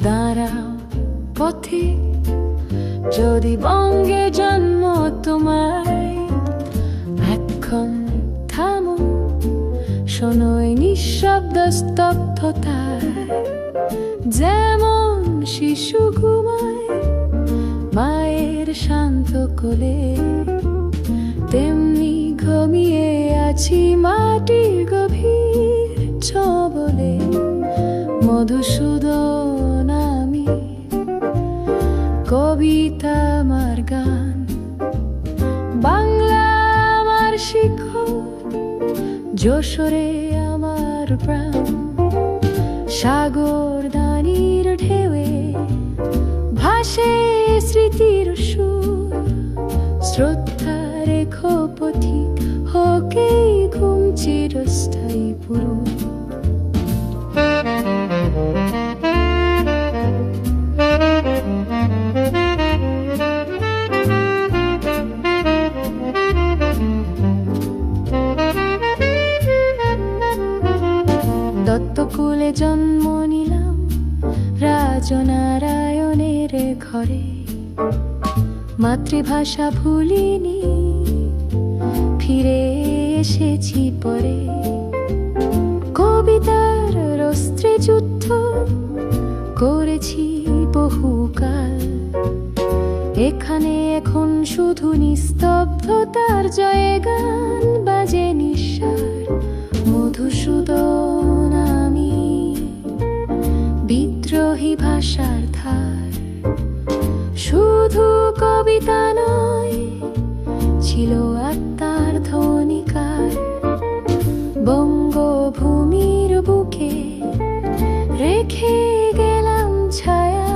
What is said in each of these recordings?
দাঁড়াও পথিক, যদি বঙ্গে জন্ম তোমার, এখন থামো, শোনোই নিঃশব্দ স্তব্ধতার। যেমন শিশু ঘুমায় মায়ের শান্ত কোলে, তেমনি ঘুমিয়ে আছি মাটির গভীর ছবলে। মধুসূদন আমি, কবিতা আমার গান, বাংলা আমার শিখর, যশোরে আমার প্রাণ। সাগর দানির ঢেউয়ে ভাসে স্মৃতির সুর, শ্রদ্ধা রেখো পথিক, হোক এই ঘুম চিরস্থায়ী পুরো। দত্তকুলে জন্ম নিলাম রাজনারায়ণের ঘরে, মাতৃভাষা ভুলিনি, ফিরে এসেছি পরে। কবিতার অস্ত্রে যুদ্ধ করেছি বহুকাল, এখানে এখন শুধু নিস্তব্ধতার জয়ে গান বাজে নিঃসার। মধুসূদন আমি, বিদ্রোহী ভাষার ধার, শুধু কবিতা নয়, ছিল আত্মার ধ্বনিকার। বঙ্গভূমির বুকে রেখে গেলাম ছায়া,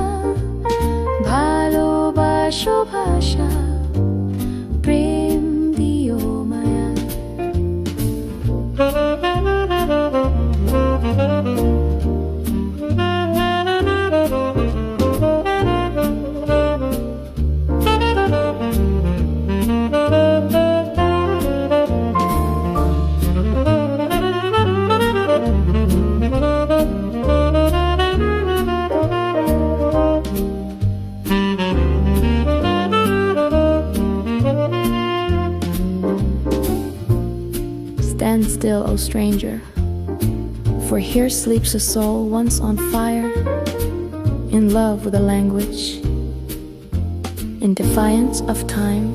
ভালোবাসো ভাষা, প্রেম দিও মায়া। Stand still, O stranger, for here sleeps a soul once on fire, in love with a language, in defiance of time